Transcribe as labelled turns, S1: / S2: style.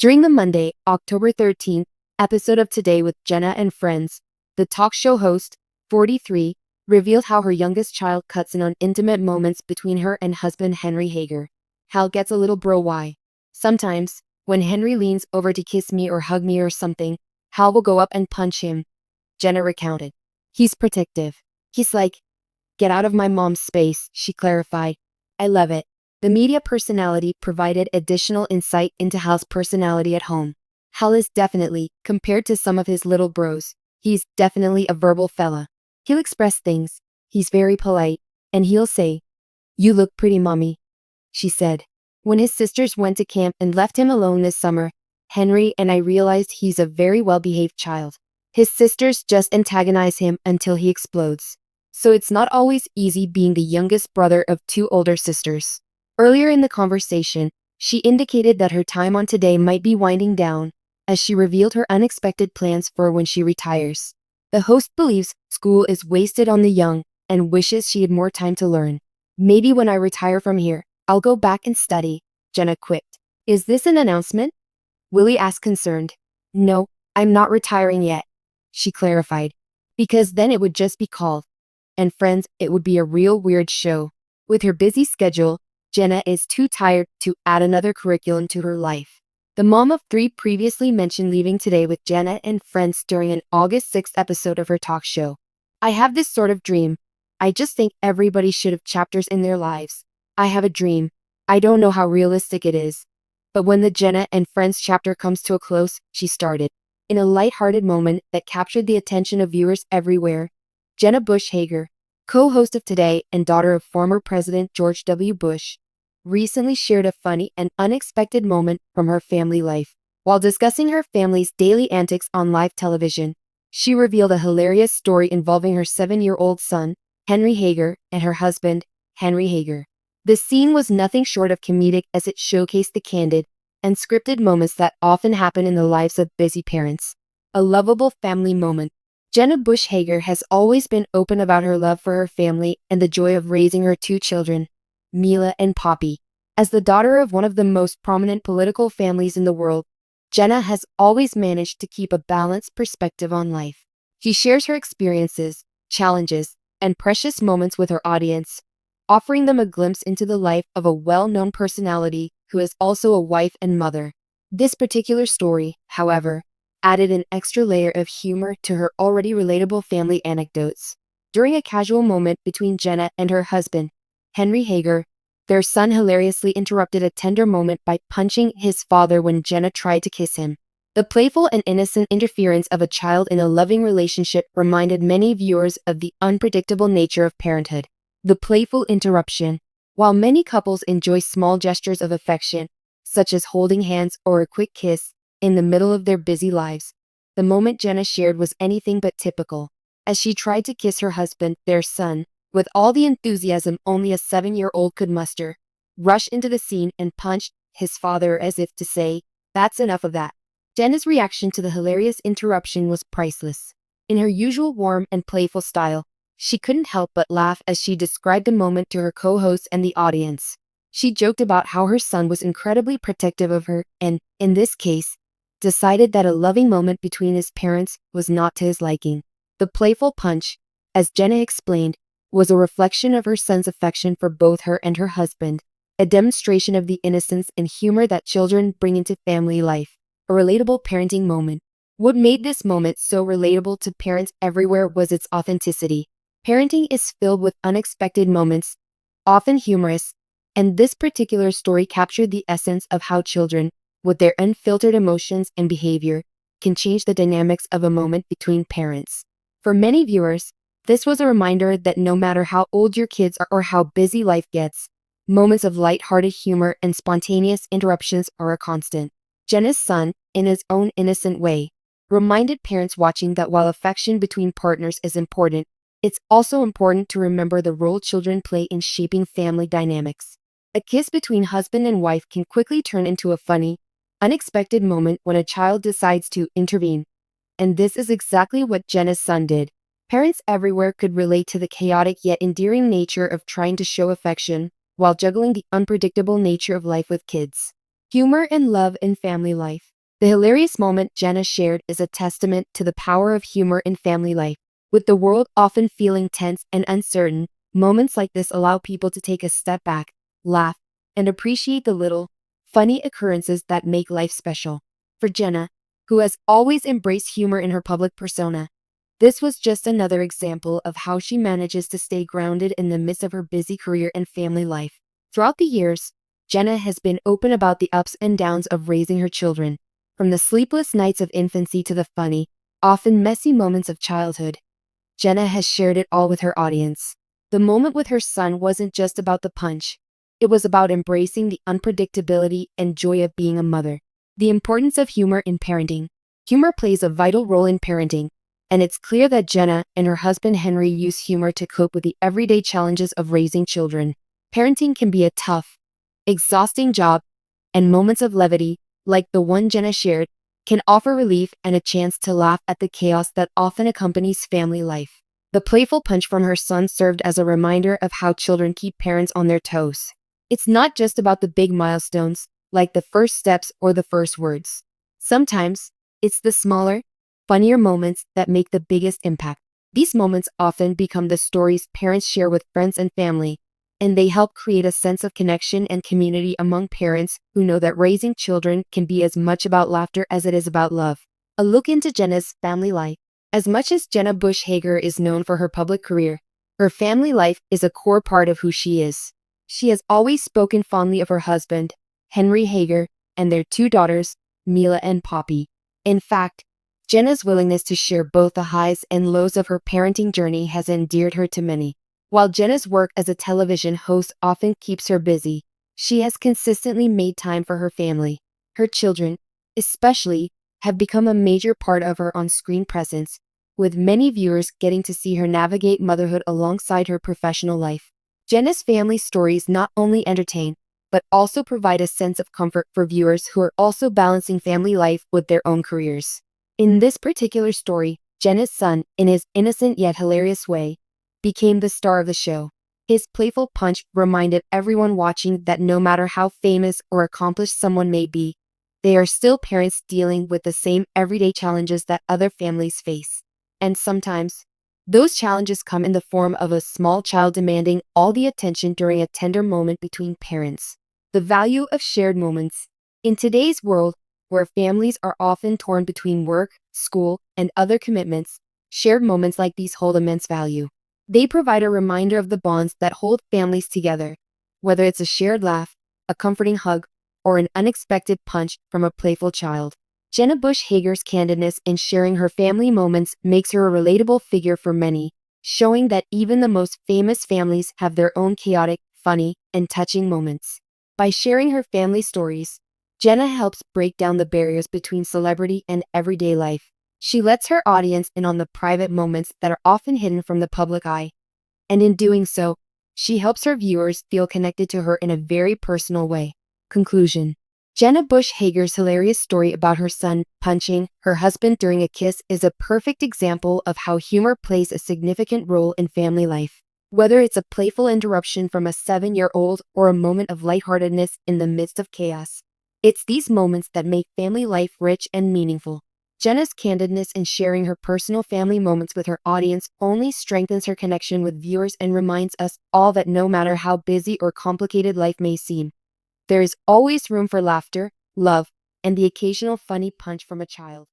S1: During the Monday, October 13th episode of Today with Jenna and Friends, the talk show host, 43, revealed how her youngest child cuts in on intimate moments between her and husband Henry Hager. Hal gets a little bro-why. Sometimes, when Henry leans over to kiss me or hug me or something, Hal will go up and punch him, Jenna recounted. He's protective. He's like, get out of my mom's space, she clarified. I love it. The media personality provided additional insight into Hal's personality at home. Hal is definitely, compared to some of his little bros, he's definitely a verbal fella. He'll express things, he's very polite, and he'll say, you look pretty, mommy, she said. When his sisters went to camp and left him alone this summer, Henry and I realized he's a very well-behaved child. His sisters just antagonize him until he explodes. So it's not always easy being the youngest brother of two older sisters. Earlier in the conversation, she indicated that her time on Today might be winding down, as she revealed her unexpected plans for when she retires. The host believes school is wasted on the young and wishes she had more time to learn. Maybe when I retire from here, I'll go back and study, Jenna quipped. Is this an announcement? Willie asked concerned. No, I'm not retiring yet, she clarified. Because then it would just be called. And Friends, it would be a real weird show. With her busy schedule, Jenna is too tired to add another curriculum to her life. The mom of three previously mentioned leaving Today with Jenna and Friends during an August 6th episode of her talk show. I have this sort of dream. I just think everybody should have chapters in their lives. I have a dream. I don't know how realistic it is. But when the Jenna and Friends chapter comes to a close, she started. In a light-hearted moment that captured the attention of viewers everywhere, Jenna Bush Hager, co-host of Today and daughter of former President George W. Bush, recently shared a funny and unexpected moment from her family life. While discussing her family's daily antics on live television, she revealed a hilarious story involving her 7-year-old son, Henry Hager, and her husband, Henry Hager. The scene was nothing short of comedic as it showcased the candid and scripted moments that often happen in the lives of busy parents. A lovable family moment. Jenna Bush Hager has always been open about her love for her family and the joy of raising her two children, Mila and Poppy. As the daughter of one of the most prominent political families in the world, Jenna has always managed to keep a balanced perspective on life. She shares her experiences, challenges, and precious moments with her audience, offering them a glimpse into the life of a well-known personality who is also a wife and mother. This particular story, however, added an extra layer of humor to her already relatable family anecdotes. During a casual moment between Jenna and her husband, Henry Hager, their son hilariously interrupted a tender moment by punching his father when Jenna tried to kiss him. The playful and innocent interference of a child in a loving relationship reminded many viewers of the unpredictable nature of parenthood. The playful interruption. While many couples enjoy small gestures of affection, such as holding hands or a quick kiss, in the middle of their busy lives, the moment Jenna shared was anything but typical. As she tried to kiss her husband, their son, with all the enthusiasm only a 7-year-old could muster, rushed into the scene and punched his father as if to say, that's enough of that. Jenna's reaction to the hilarious interruption was priceless. In her usual warm and playful style, she couldn't help but laugh as she described the moment to her co-hosts and the audience. She joked about how her son was incredibly protective of her and, in this case, decided that a loving moment between his parents was not to his liking. The playful punch, as Jenna explained, was a reflection of her son's affection for both her and her husband, a demonstration of the innocence and humor that children bring into family life, a relatable parenting moment. What made this moment so relatable to parents everywhere was its authenticity. Parenting is filled with unexpected moments, often humorous, and this particular story captured the essence of how children, with their unfiltered emotions and behavior, can change the dynamics of a moment between parents. For many viewers, this was a reminder that no matter how old your kids are or how busy life gets, moments of light-hearted humor and spontaneous interruptions are a constant. Jenna's son, in his own innocent way, reminded parents watching that while affection between partners is important, it's also important to remember the role children play in shaping family dynamics. A kiss between husband and wife can quickly turn into a funny, unexpected moment when a child decides to intervene. And this is exactly what Jenna's son did. Parents everywhere could relate to the chaotic yet endearing nature of trying to show affection while juggling the unpredictable nature of life with kids. Humor and love in family life. The hilarious moment Jenna shared is a testament to the power of humor in family life. With the world often feeling tense and uncertain, moments like this allow people to take a step back, laugh, and appreciate the little, funny occurrences that make life special. For Jenna, who has always embraced humor in her public persona, this was just another example of how she manages to stay grounded in the midst of her busy career and family life. Throughout the years, Jenna has been open about the ups and downs of raising her children, from the sleepless nights of infancy to the funny, often messy moments of childhood. Jenna has shared it all with her audience. The moment with her son wasn't just about the punch. It was about embracing the unpredictability and joy of being a mother. The importance of humor in parenting. Humor plays a vital role in parenting, and it's clear that Jenna and her husband Henry use humor to cope with the everyday challenges of raising children. Parenting can be a tough, exhausting job, and moments of levity, like the one Jenna shared, can offer relief and a chance to laugh at the chaos that often accompanies family life. The playful punch from her son served as a reminder of how children keep parents on their toes. It's not just about the big milestones, like the first steps or the first words. Sometimes, it's the smaller, funnier moments that make the biggest impact. These moments often become the stories parents share with friends and family, and they help create a sense of connection and community among parents who know that raising children can be as much about laughter as it is about love. A look into Jenna's family life. As much as Jenna Bush Hager is known for her public career, her family life is a core part of who she is. She has always spoken fondly of her husband, Henry Hager, and their two daughters, Mila and Poppy. In fact, Jenna's willingness to share both the highs and lows of her parenting journey has endeared her to many. While Jenna's work as a television host often keeps her busy, she has consistently made time for her family. Her children, especially, have become a major part of her on-screen presence, with many viewers getting to see her navigate motherhood alongside her professional life. Jenna's family stories not only entertain, but also provide a sense of comfort for viewers who are also balancing family life with their own careers. In this particular story, Jenna's son, in his innocent yet hilarious way, became the star of the show. His playful punch reminded everyone watching that no matter how famous or accomplished someone may be, they are still parents dealing with the same everyday challenges that other families face. And sometimes, those challenges come in the form of a small child demanding all the attention during a tender moment between parents. The value of shared moments. In today's world, where families are often torn between work, school, and other commitments, shared moments like these hold immense value. They provide a reminder of the bonds that hold families together, whether it's a shared laugh, a comforting hug, or an unexpected punch from a playful child. Jenna Bush Hager's candidness in sharing her family moments makes her a relatable figure for many, showing that even the most famous families have their own chaotic, funny, and touching moments. By sharing her family stories, Jenna helps break down the barriers between celebrity and everyday life. She lets her audience in on the private moments that are often hidden from the public eye. And in doing so, she helps her viewers feel connected to her in a very personal way. Conclusion. Jenna Bush Hager's hilarious story about her son punching her husband during a kiss is a perfect example of how humor plays a significant role in family life. Whether it's a playful interruption from a 7-year-old or a moment of lightheartedness in the midst of chaos, it's these moments that make family life rich and meaningful. Jenna's candidness in sharing her personal family moments with her audience only strengthens her connection with viewers and reminds us all that no matter how busy or complicated life may seem, there is always room for laughter, love, and the occasional funny punch from a child.